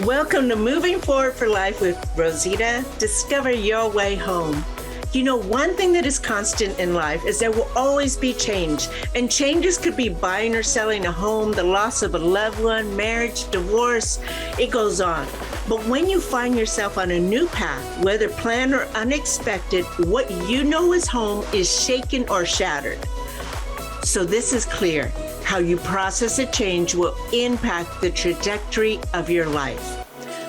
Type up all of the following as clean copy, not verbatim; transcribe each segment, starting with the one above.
Welcome to Moving Forward for Life with Rosita. Discover your way home. You know, one thing that is constant in life is there will always be change. And changes could be buying or selling a home, the loss of a loved one, marriage, divorce, it goes on. But when you find yourself on a new path, whether planned or unexpected, what you know is home is shaken or shattered. So this is clear. How you process a change will impact the trajectory of your life.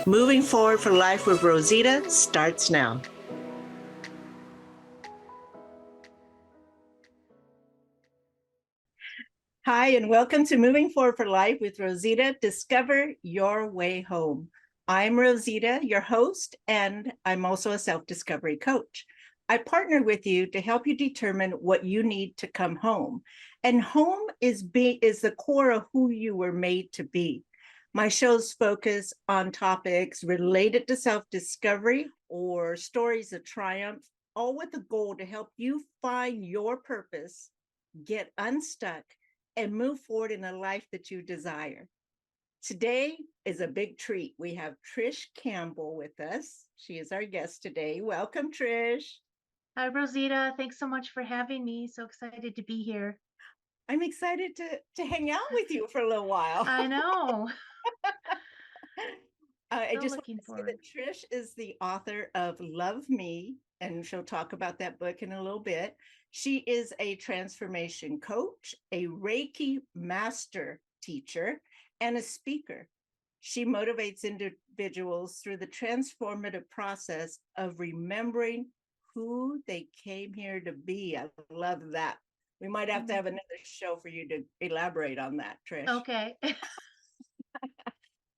Moving Forward for Life with Rosita starts now. Hi, and welcome to Moving Forward for Life with Rosita. Discover your way home. I'm Rosita, your host, and I'm also a self-discovery coach. I partner with you to help you determine what you need to come home. And home is the core of who you were made to be. My shows focus on topics related to self-discovery or stories of triumph, all with the goal to help you find your purpose, get unstuck, and move forward in a life that you desire. Today is a big treat. We have Trish Campbell with us. She is our guest today. Welcome, Trish. Hi, Rosita. Thanks so much for having me. So excited to be here. I'm excited to hang out with you for a little while. I know. I So just want looking to say forward. that Trish is the author of Love Me, and she'll talk about that book in a little bit. She is a transformation coach, a Reiki Master Teacher, and a speaker. She motivates individuals through the transformative process of remembering who they came here to be. I love that. We might have to have another show for you to elaborate on that, Trish. Okay.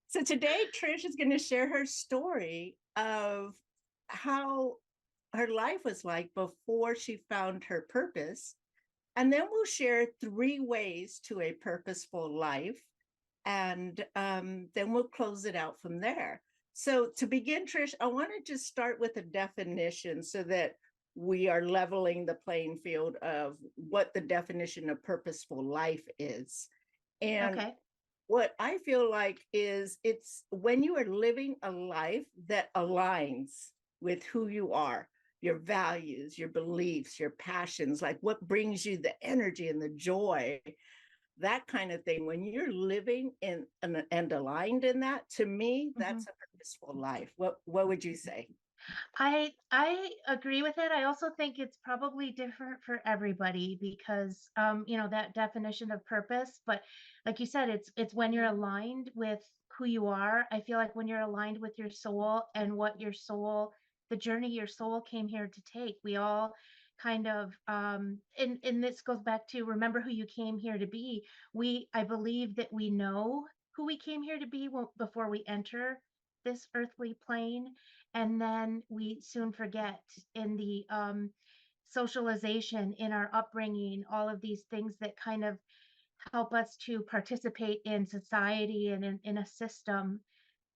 So today, Trish is going to share her story of how her life was like before she found her purpose. And then we'll share 3 ways to a purposeful life. And then we'll close it out from there. So to begin, Trish, I want to just start with a definition so that we are leveling the playing field of what the definition of purposeful life is. And Okay. what I feel like is it's when you are living a life that aligns with who you are, your values, your beliefs, your passions, like what brings you the energy and the joy, that kind of thing. When you're living in and aligned in that, to me, hmm that's a purposeful life. What would you say? I agree with it. I also think it's probably different for everybody because that definition of purpose, but like you said, it's when you're aligned with who you are. I feel like when you're aligned with your soul and what your soul, the journey your soul came here to take. We all kind of and this goes back to remember who you came here to be. I believe that we know who we came here to be before we enter this earthly plane, and then we soon forget in the socialization, in our upbringing, all of these things that kind of help us to participate in society and in a system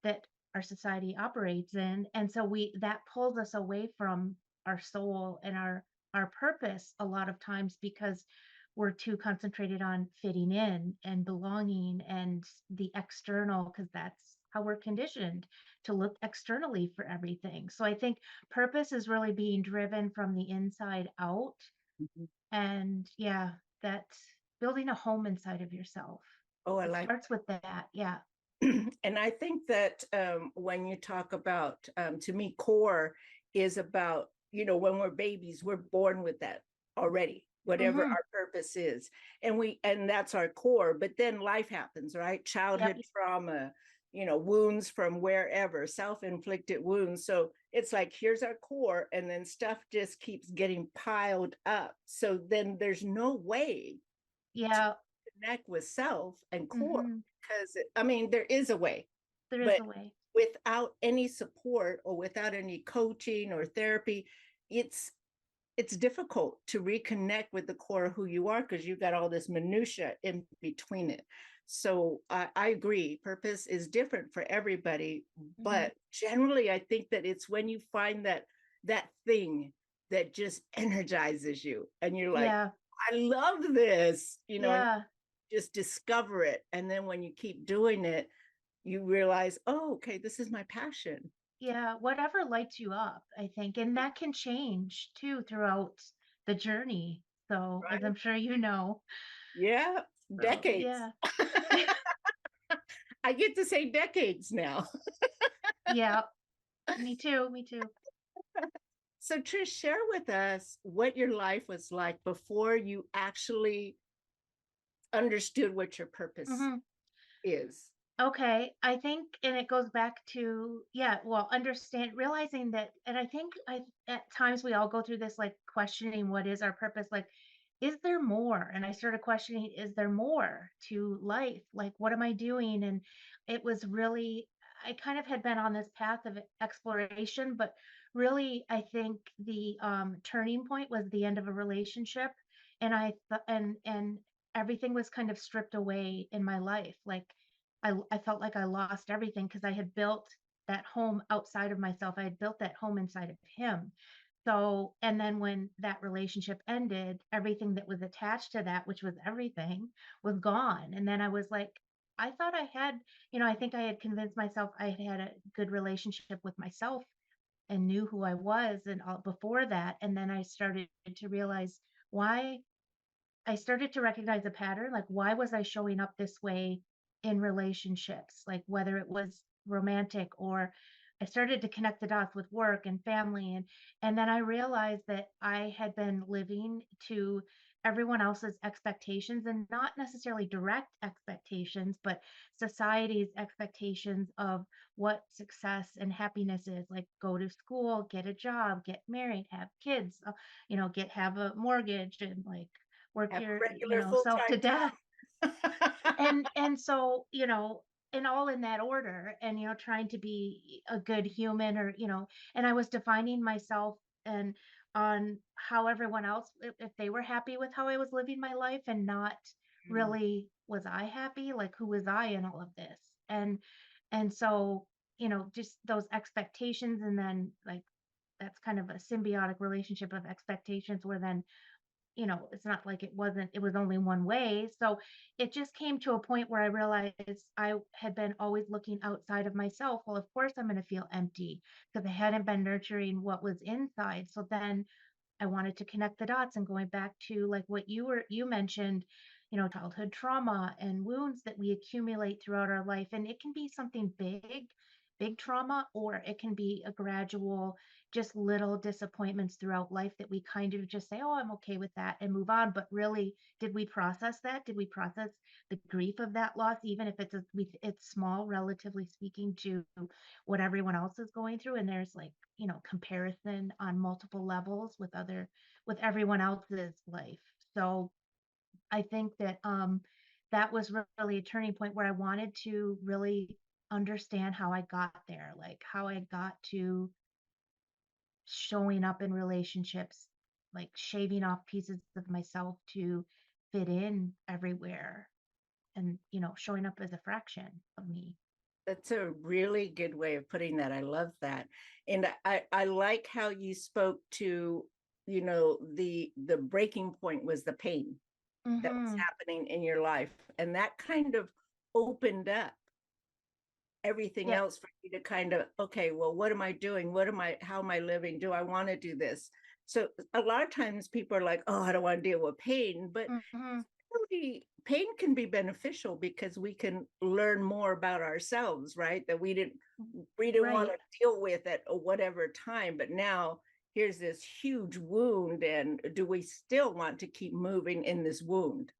that our society operates in. And so we that pulls us away from our soul and our purpose a lot of times because we're too concentrated on fitting in and belonging and the external, because that's how we're conditioned to look externally for everything. So I think purpose is really being driven from the inside out. Mhm. And yeah, that's building a home inside of yourself. Oh, I It like starts with that. Yeah. and I think that when you talk about, to me, core is about, when we're babies, we're born with that already, whatever hmm our purpose is. And that's our core. But then life happens, right? Yep. Childhood trauma, wounds from wherever, self-inflicted wounds. So it's like, here's our core. And then stuff just keeps getting piled up. So then there's no way to Yeah. connect with self and core, hmm because I mean there is a way, There is but a way. without any support or without any coaching or therapy, it's it's difficult to reconnect with the core of who you are because you've got all this minutia in between it. So I agree, purpose is different for everybody, hmm but generally I think that it's when you find that that thing that just energizes you. And you're like, Yeah. I love this, and Yeah. just discover it. And then when you keep doing it, you realize, oh, okay, this is my passion. Yeah. Whatever lights you up, I think. And that can change too throughout the journey. So, as Right? I'm sure you know. Yeah, So, decades. yeah. I get to say decades now. Yeah. Me too. Me too. So, Trish, share with us what your life was like before you actually understood what your purpose Hmm. is. Okay, I think, and it goes back to, yeah, well, understand, realizing that, and I think at times we all go through this, like questioning what is our purpose, like, is there more? And I started questioning, is there more to life? Like, what am I doing? And it was really, I kind of had been on this path of exploration, but really, I think the turning point was the end of a relationship, and and everything was kind of stripped away in my life, like I felt like I lost everything because I had built that home outside of myself. I had built that home inside of him. So, and then when that relationship ended, everything that was attached to that, which was everything, was gone. And then I was like, I thought I had, I think I had convinced myself I had had a good relationship with myself and knew who I was and all before that. And then I started to realize why I started to recognize a pattern, like, why was I showing up this way in relationships? Like, whether it was romantic, or I started to connect the dots with work and family, and then I realized that I had been living to everyone else's expectations, and not necessarily direct expectations, but society's expectations of what success and happiness is, like go to school, get a job, get married, have kids, have a mortgage, and like work Have a your, regular full self to death. time job. And so, and all in that order, and trying to be a good human, or and I was defining myself and on how everyone else, if they were happy with how I was living my life, and not really was I happy, like who was I in all of this. And so, just those expectations, and then like that's kind of a symbiotic relationship of expectations, where then it's not like it was only one way. So it just came to a point where I realized I had been always looking outside of myself. Well, of course I'm going to feel empty because I hadn't been nurturing what was inside. So then I wanted to connect the dots, and going back to like what you mentioned, childhood trauma and wounds that we accumulate throughout our life. And it can be something big, big trauma, or it can be a gradual, just little disappointments throughout life that we kind of just say, oh, I'm okay with that, and move on. But really, did we process that? Did we process the grief of that loss, even if it's small, relatively speaking, to what everyone else is going through? And there's like, comparison on multiple levels with everyone else's life. So I think that that was really a turning point where I wanted to really understand how I got there, like how I got to showing up in relationships, like shaving off pieces of myself to fit in everywhere, and showing up as a fraction of me. That's a really good way of putting that. I love that. And I like how you spoke to, the breaking point was the pain that was Mhm. happening in your life. And that kind of opened up everything Yeah. else for you to kind of, okay, well, what am I doing? How am I living? Do I want to do this? So a lot of times people are like, oh, I don't want to deal with pain, but Mhm. really pain can be beneficial because we can learn more about ourselves, right? That we didn't want Right. to deal with at whatever time, but now here's this huge wound, and do we still want to keep moving in this wound?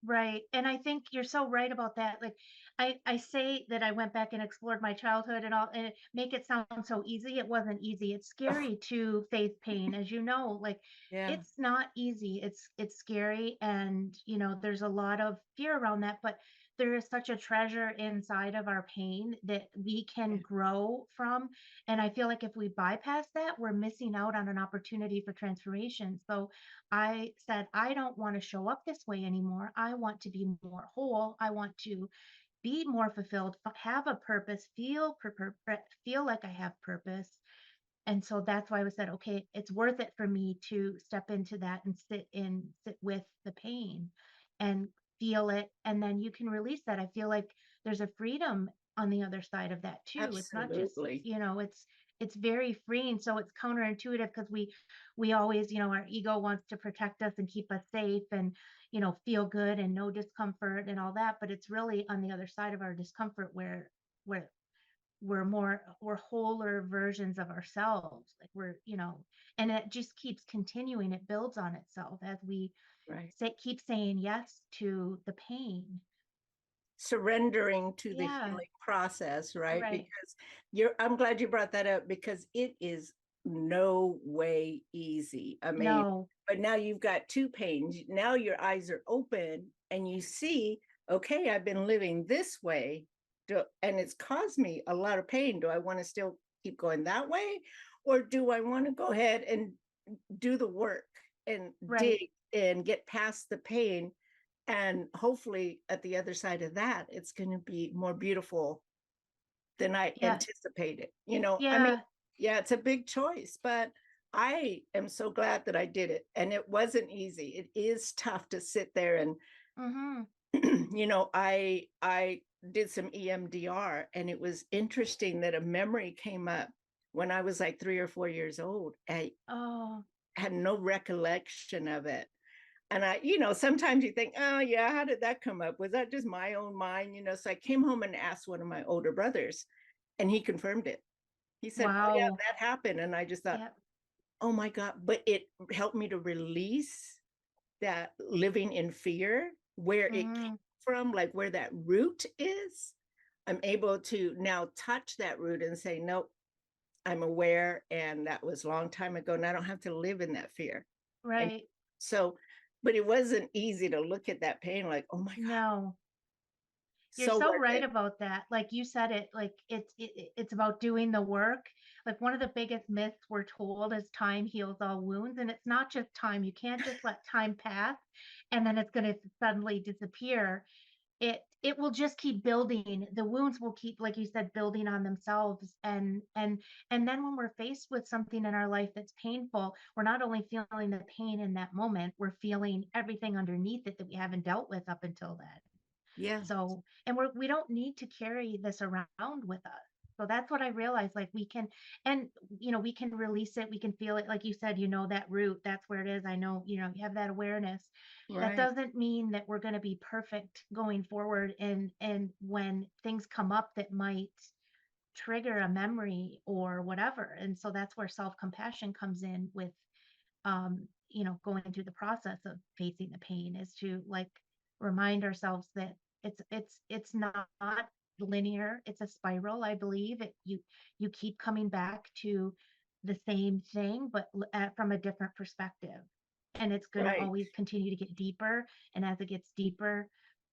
Right. And I think you're so right about that. Like I say that I went back and explored my childhood and all, and make it sound so easy. It wasn't easy. It's Oh, scary to face pain, as you know. Like yeah. it's not easy. It's scary, and there's a lot of fear around that, but there is such a treasure inside of our pain that we can grow from. And I feel like if we bypass that, we're missing out on an opportunity for transformation. So I said, I don't want to show up this way anymore. I want to be more whole. I want to be more fulfilled, have a purpose, feel like I have purpose, And so that's why I said, okay, it's worth it for me to step into that and sit with the pain and feel it. And then you can release that. I feel like there's a freedom on the other side of that too. It's not just, Absolutely. it's very freeing. So it's counterintuitive because we always, our ego wants to protect us and keep us safe and, feel good and no discomfort and all that. But it's really on the other side of our discomfort where we're wholer versions of ourselves, like and it just keeps continuing, it builds on itself as we Right. keep saying yes to the pain. Surrendering to the Yeah, healing process, right? right. Because I'm glad you brought that up, because it is no way easy. I mean, No, but now you've got two pains. Now your eyes are open and you see, okay, I've been living this way, and it's caused me a lot of pain. Do I want to still keep going that way? Or do I want to go ahead and do the work and right. dig and get past the pain? And hopefully at the other side of that, it's going to be more beautiful than I Yeah, anticipated. I mean, yeah. yeah, it's a big choice, but I am so glad that I did it. And it wasn't easy. It is tough to sit there and, Mm-hmm. I did some EMDR, and it was interesting that a memory came up when I was like 3 or 4 years old. I Oh, had no recollection of it. And sometimes you think, oh yeah, how did that come up? Was that just my own mind? So I came home and asked one of my older brothers, and he confirmed it. He said, oh yeah, wow. that happened. And I just thought, Yep. oh my God. But it helped me to release that living in fear, where it came Mm-hmm. from, like where that root is. I'm able to now touch that root and say, nope, I'm aware. And that was a long time ago. And I don't have to live in that fear. And Right. so, but it wasn't easy to look at that pain like, oh my God, No, you're so so worth right it. about that. Like you said it, like it's about doing the work. Like one of the biggest myths we're told is time heals all wounds, and it's not just time. You can't just let time pass and then it's going to suddenly disappear. It will just keep building. The wounds will keep, like you said, building on themselves. And then when we're faced with something in our life that's painful, we're not only feeling the pain in that moment, we're feeling everything underneath it that we haven't dealt with up until then. Yeah, So, and we don't need to carry this around with us. So that's what I realized. Like we can, and we can release it. We can feel it. Like you said, that root, that's where it is. I know, you have that awareness. That right. doesn't mean that we're going to be perfect going forward. And when things come up that might trigger a memory or whatever. And so that's where self-compassion comes in with going through the process of facing the pain, is to like remind ourselves that it's not linear. It's a spiral. I believe you keep coming back to the same thing, but from a different perspective. And it's going to Right. always continue to get deeper. And as it gets deeper,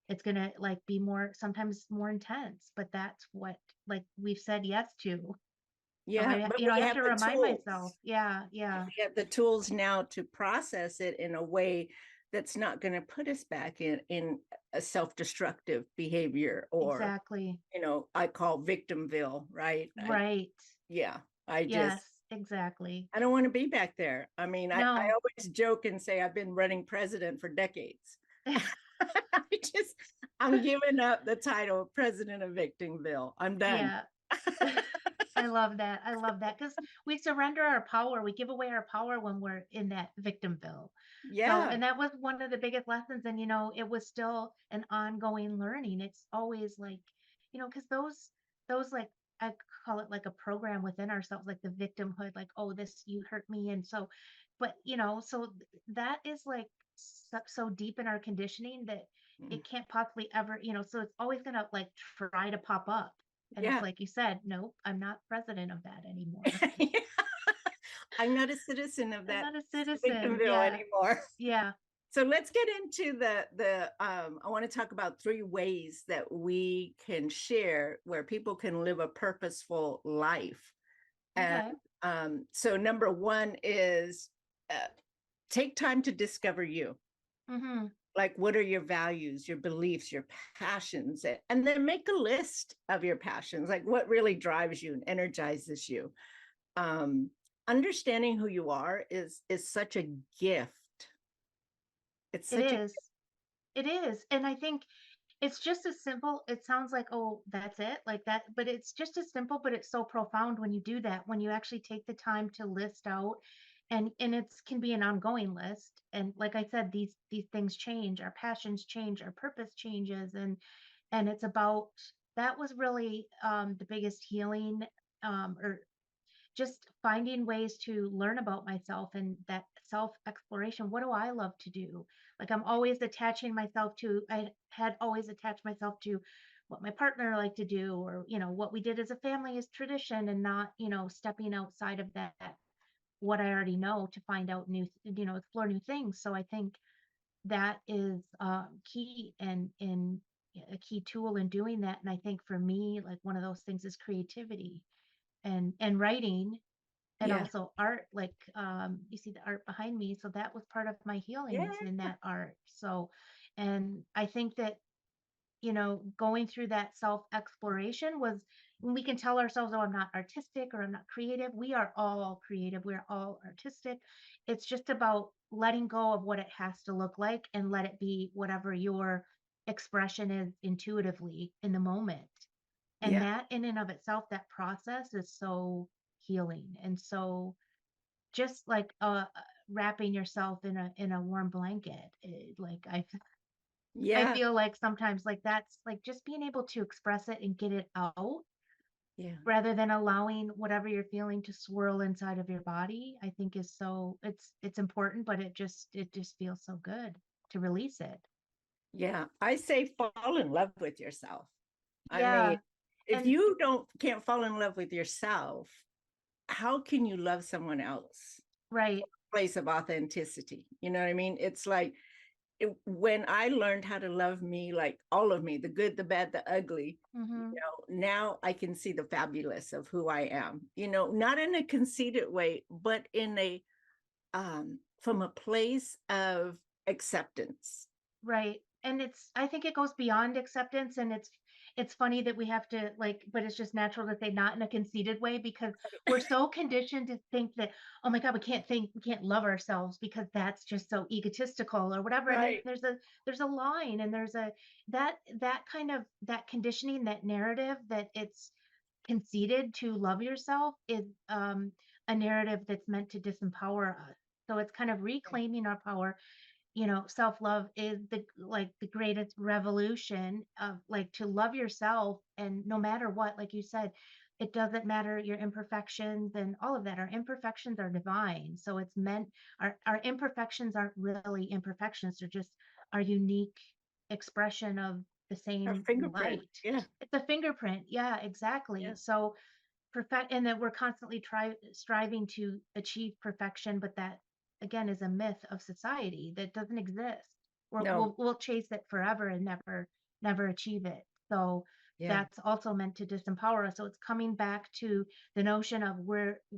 it's going to like be more, sometimes more intense, but that's what like we've said yes to. So Yeah, but I we have have to the remind myself. tools. Yeah, yeah, We have the tools now to process it in a way that's not going to put us back in a self-destructive behavior, or exactly. I call victimville, right? Right. Yeah, I just Yes, exactly. I don't want to be back there. I mean, I No. always joke and say I've been running president for decades. I just I'm giving up the title of president of Victimville. I'm done. Yeah. I love that. I love that because we surrender our power. We give away our power when we're in that victimville. So, Yeah, and that was one of the biggest lessons. And, it was still an ongoing learning. It's always like, because those like, I call it like a program within ourselves, like the victimhood, like, oh, this, you hurt me. And so, but, so that is like so deep in our conditioning that mm, it can't possibly ever, so it's always going to like try to pop up. And it's yeah. like you said, nope, I'm not president of that anymore. I'm not a citizen of I'm that not a citizen. Victimville Yeah. anymore. Yeah. So let's get into the I want to talk about 3 ways that we can share where people can live a purposeful life. And Okay. so number one is, uh, take time to discover you. Mm-hmm. Like, what are your values, your beliefs, your passions? And then make a list of your passions, like what really drives you and energizes you. understanding who you are is such a gift. It's It such a is. It is. And I think it's just as simple. It sounds like, oh, that's it, like that, but it's just as simple, but it's so profound when you do that, when you actually take the time to list out, and it's can be an ongoing list. And like I said, these things change, our passions change, our purpose changes, and it's about that was really the biggest healing, or just finding ways to learn about myself and that self exploration. What do I love to do? Like I'm always attaching myself to, I had always attached myself to what my partner liked to do, or, what we did as a family is tradition, and not, stepping outside of that, what I already know, to find out explore new things. So I think that is key, and in a key tool in doing that. And I think for me, like one of those things is creativity and writing, and yeah, also art. Like you see the art behind me, so that was part of my healing, yeah, is in that art. So, and I think that, going through that self exploration was when we can tell ourselves, oh, I'm not artistic, or I'm not creative. We are all creative, we're all artistic. It's just about letting go of what it has to look like, and let it be whatever your expression is intuitively in the moment. And yeah, that in and of itself, that process is so healing. And so just like wrapping yourself in a warm blanket, like I yeah, feel like sometimes, like that's like just being able to express it and get it out, yeah, rather than allowing whatever you're feeling to swirl inside of your body, I think is so, it's important, but it just feels so good to release it. yeah. I say fall in love with yourself. I mean, Yeah. if And you can't fall in love with yourself, how can you love someone else? right. Place of authenticity. You know what I mean? It's like when I learned how to love me, like all of me, the good, the bad, the ugly, Hmm. now I can see the fabulous of who I am, not in a conceited way, but in a, from a place of acceptance. Right. And I think it goes beyond acceptance, and it's funny that we have to, like, but it's just natural to say not in a conceited way, because we're so conditioned to think that, oh my God, we can't love ourselves because that's just so egotistical or whatever. And then Right. there's a line, and there's that kind of, that conditioning, that narrative that it's conceited to love yourself, is a narrative that's meant to disempower us. So it's kind of reclaiming our power. Self-love is the greatest revolution of, like, to love yourself. And no matter what, like you said, it doesn't matter your imperfections and all of that. Our imperfections are divine. So it's meant, our imperfections aren't really imperfections. They're just our unique expression of the Our same fingerprint. light. Yeah. It's a fingerprint. Yeah, exactly. Yeah. So perfect, and that we're constantly striving to achieve perfection, but that again is a myth of society that doesn't exist. No. We'll chase it forever and never achieve it. So Yeah. that's also meant to disempower us. So it's coming back to the notion of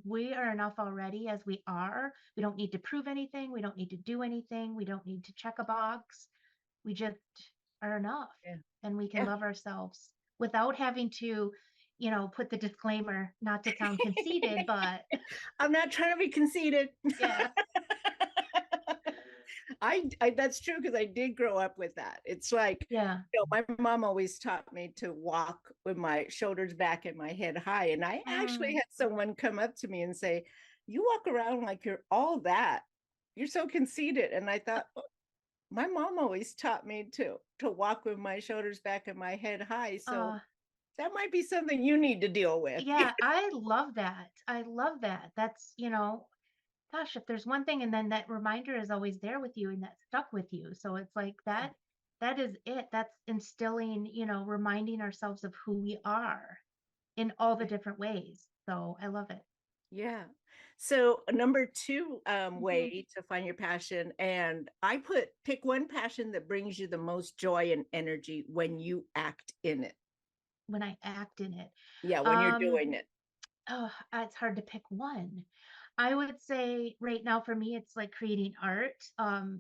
we are enough already as we are. We don't need to prove anything, we don't need to do anything, we don't need to check a box. We just are enough, Yeah. and we can Yeah. love ourselves without having to, put the disclaimer, not to sound conceited, but I'm not trying to be conceited. yeah. I that's true because I did grow up with that. It's like, Yeah. my mom always taught me to walk with my shoulders back and my head high. And I actually Mm, had someone come up to me and say, "You walk around like you're all that. You're so conceited." And I thought, "Oh, my mom always taught me to walk with my shoulders back and my head high. So uh, that might be something you need to deal with." yeah, I love that. I love that. That's, gosh, if there's one thing, and then that reminder is always there with you, and that stuck with you. So it's like that is it. That's instilling, reminding ourselves of who we are in all the different ways. So I love it. Yeah. So number two, Mhm. way to find your passion, and I pick one passion that brings you the most joy and energy when you act in it. When I act in it. Yeah, when you're Um, doing it. oh, it's hard to pick one. I would say right now for me, it's like creating art,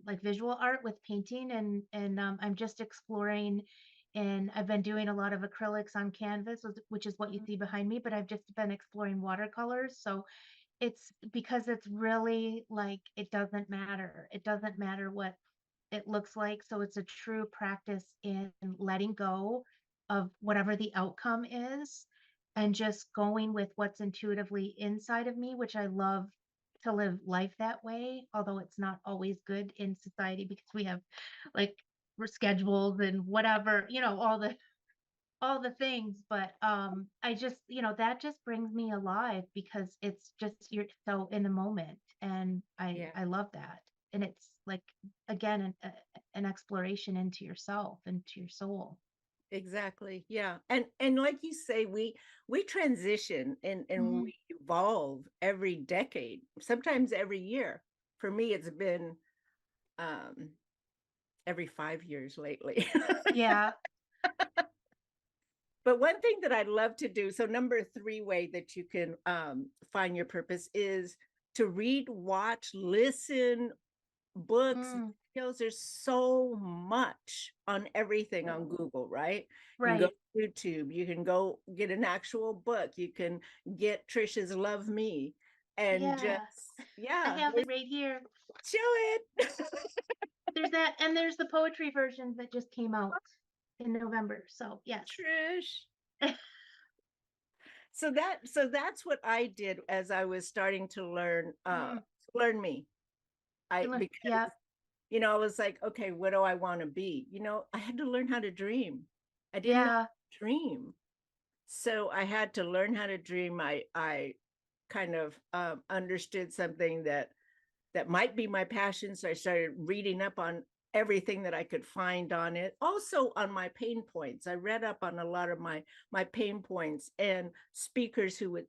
like visual art with painting, and I'm just exploring, and I've been doing a lot of acrylics on canvas, which is what you see behind me, but I've just been exploring watercolors. So it's because it's really like it doesn't matter. It doesn't matter what it looks like. So it's a true practice in letting go of whatever the outcome is and just going with what's intuitively inside of me, which I love to live life that way, although it's not always good in society because we have like we're scheduled and whatever, all the things, but I just, that just brings me alive because it's just you're so in the moment, and Yeah. I love that. And it's like again an exploration into yourself, into your soul. Exactly. Yeah. And like you say, we transition and Hmm. we evolve every decade, sometimes every year. For me, it's been um every 5 years lately. Yeah. But one thing that I'd love to do, so number three way that you can find your purpose is to read, watch, listen, books, Mm, videos. There's so much on everything on Google, right? You can go right. to YouTube, you can go get an actual book, you can get Trisha's Love Me, and just, Yeah. I yeah, have it right here. show it. There's that, and there's the poetry version that just came out in November. So yes. Trish. So that's what I did as I was starting to Mm, learn me. I because yeah. I was like, okay, what do I want to be? I had to learn how to dream. I didn't know Yeah. how to dream. So I had to learn how to dream. I kind of understood something that might be my passion. So I started reading up on everything that I could find on it. Also on my pain points. I read up on a lot of my pain points and speakers who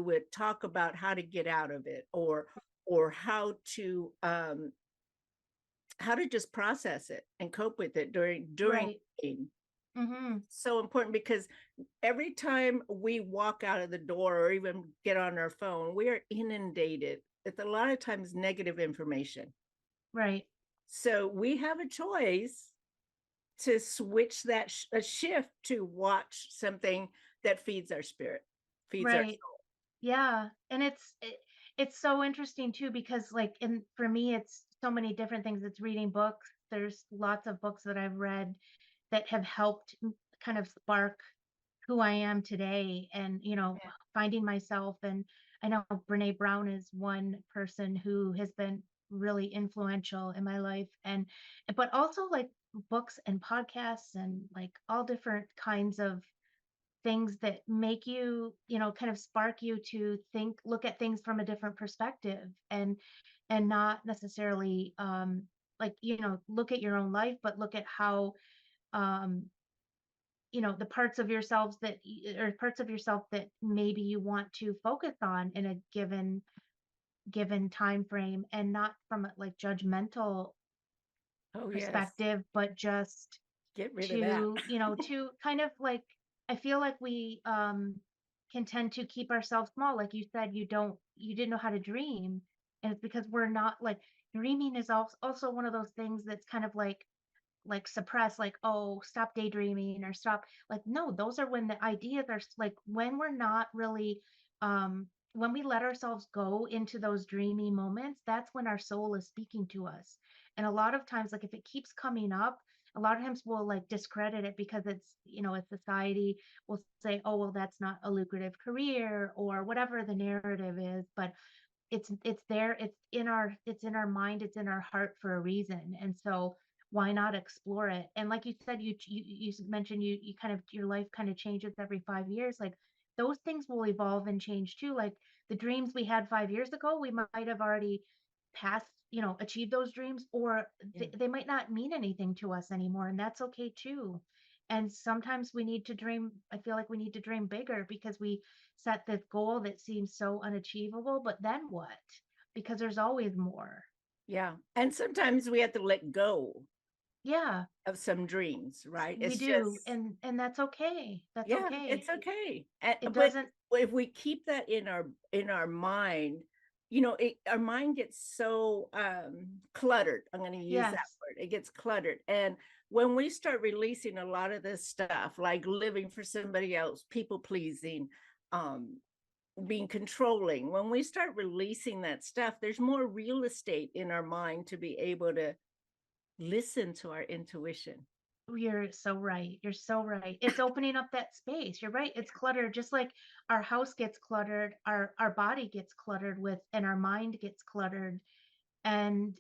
would talk about how to get out of it, or how to just process it and cope with it during Right. pain. Hmm. So important because every time we walk out of the door or even get on our phone, we are inundated with a lot of times negative information. Right. So we have a choice to switch a shift to watch something that feeds our spirit, feeds our Right. Yeah, and it's so interesting too because like in for me it's so many different things. It's reading books. There's lots of books that I've read that have helped kind of spark who I am today and soul. finding myself. And I know Brene Brown is one person who has been really influential in my life, and but also like books and podcasts and like all different kinds of things that make you, kind of spark you to look at things from a different perspective, and not necessarily like, look at your own life, but look at how um the parts of yourselves or parts of yourself that maybe you want to focus on in a given time frame, and not from a like judgmental Oh yes, perspective, but just get rid of that. to kind of like I feel like we can tend to keep ourselves small. Like you said, you didn't know how to dream. And it's because we're not like dreaming is also one of those things that's kind of like suppress, like, oh, stop daydreaming or stop, like, no, those are when the ideas are like when we're not really when we let ourselves go into those dreamy moments, that's when our soul is speaking to us. And a lot of times, like if it keeps coming up, a lot of times we'll like discredit it because it's, a society will say, oh well, that's not a lucrative career or whatever the narrative is. But it's there, it's in our mind, it's in our heart for a reason. And so why not explore it? And like you said, you mentioned you kind of your life kind of changes every 5 years. Like those things will evolve and change too. Like the dreams we had 5 years ago, we might have already passed, achieved those dreams, or Yeah. they might not mean anything to us anymore, and that's okay too. And sometimes we need to dream, I feel like we need to dream bigger because we set this goal that seems so unachievable, but then what? Because there's always more. Yeah. And sometimes we have to let go Yeah, of some dreams, right? we It's do. just, And that's okay. That's yeah, okay. it's okay. And, It but doesn't, if we keep that in our mind, our mind gets so cluttered. I'm going to use that yes. word. It gets cluttered. And when we start releasing a lot of this stuff, like living for somebody else, people pleasing, um, being controlling. When we start releasing that stuff, there's more real estate in our mind to be able to listen to our intuition. You're so right. You're so right. It's opening up that space. You're right. It's cluttered. Just like our house gets cluttered, our body gets cluttered with, and our mind gets cluttered. And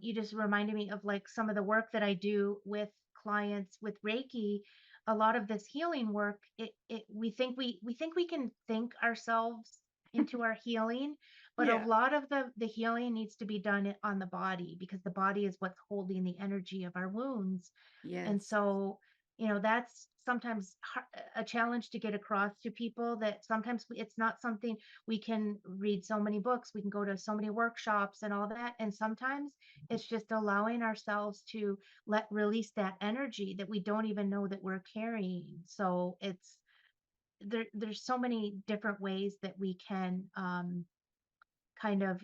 you just reminded me of like some of the work that I do with clients with Reiki. A lot of this healing work, we think we can think ourselves into our healing, but a Yeah. lot of the healing needs to be done on the body, because the body is what's holding the energy of our wounds. And Yes. so, that's sometimes a challenge to get across to people, that sometimes it's not something we can read so many books, we can go to so many workshops and all that. And sometimes it's just allowing ourselves to let release that energy that we don't even know that we're carrying. So there's so many different ways that we can kind of,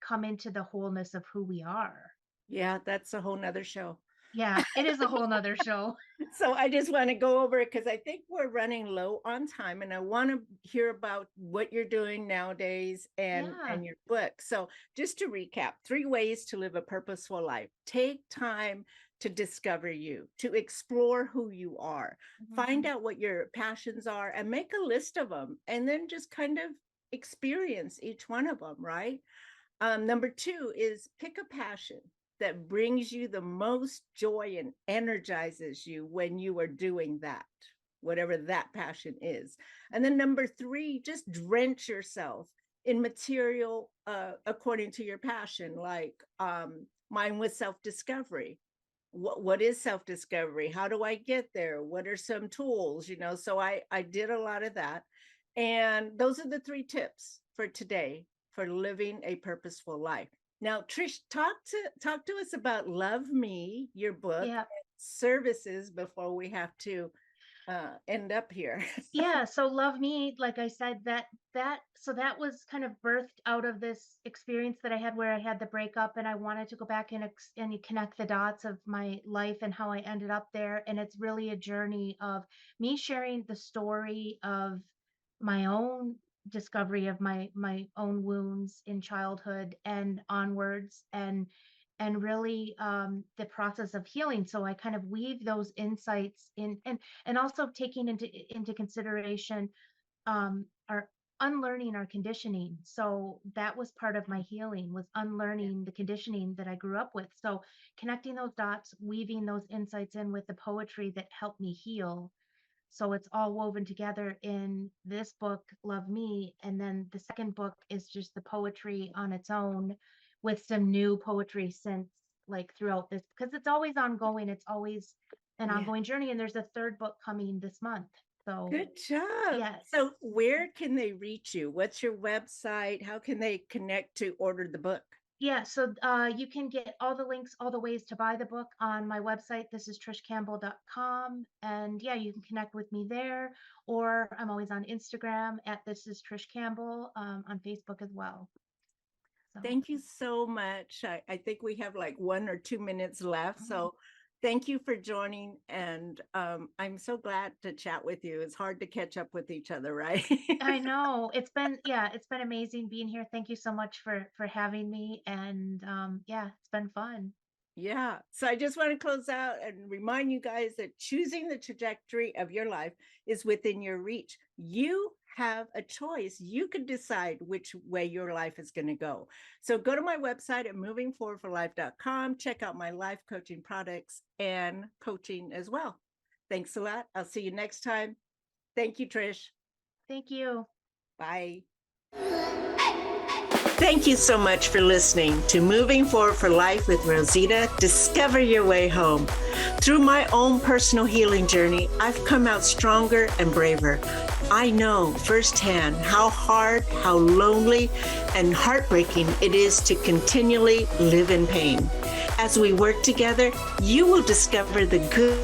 come into the wholeness of who we are. Yeah, that's a whole nother show. Yeah, it is a whole nother show. So I just want to go over it because I think we're running low on time, and I want to hear about what you're doing nowadays Yeah. and your book. So just to recap, 3 ways to live a purposeful life. Take time to discover you, to explore who you are, Mhm. find out what your passions are, and make a list of them, and then just kind of experience each one of them, right? Number 2 is pick a passion that brings you the most joy and energizes you when you are doing that, whatever that passion is. And then number 3, just drench yourself in material according to your passion, like mine was self-discovery. What is self-discovery? How do I get there? What are some tools? So I did a lot of that. And those are the 3 tips for today for living a purposeful life. Now, Trish, talk to us about Love Me, your book, Yeah. and services before we have to end up here. Yeah, so Love Me, like I said, that was kind of birthed out of this experience that I had, where I had the breakup, and I wanted to go back and connect the dots of my life and how I ended up there. And it's really a journey of me sharing the story of my own discovery of my own wounds in childhood and onwards, and really the process of healing. So I kind of weave those insights in, and also taking into consideration our unlearning our conditioning. So that was part of my healing, was unlearning the conditioning that I grew up with. So connecting those dots, weaving those insights in with the poetry that helped me heal. So it's all woven together in this book, Love Me. And then the second book is just the poetry on its own, with some new poetry since, like, throughout this, because it's always ongoing. It's always an Yeah. ongoing journey. And there's a third book coming this month. So Good job. yes. So where can they reach you? What's your website? How can they connect to order the book? Yeah, so you can get all the links, all the ways to buy the book on my website. This is trishcampbell.com. And yeah, you can connect with me there, or I'm always on Instagram at This is Trish Campbell, on Facebook as well. So Thank you so much. I think we have like 1 or 2 minutes left. mhm. So thank you for joining. And I'm so glad to chat with you. It's hard to catch up with each other, right? I know it's been amazing being here. Thank you so much for having me. And yeah, it's been fun. Yeah. So I just want to close out and remind you guys that choosing the trajectory of your life is within your reach. You have a choice. You can decide which way your life is going to go. So go to my website at movingforwardforlife.com. Check out my life coaching products and coaching as well. Thanks a lot. I'll see you next time. Thank you, Trish. Thank you. Bye. Thank you so much for listening to Moving Forward for Life with Rosita. Discover your way home. Through my own personal healing journey, I've come out stronger and braver. I know firsthand how hard, how lonely, and heartbreaking it is to continually live in pain. As we work together, you will discover the good,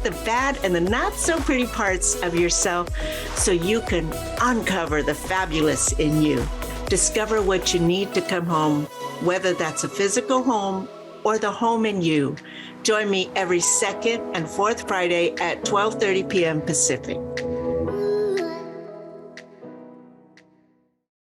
the bad, and the not so pretty parts of yourself so you can uncover the fabulous in you. Discover what you need to come home, whether that's a physical home or the home in you. Join me every second and fourth Friday at 12:30 p.m. Pacific.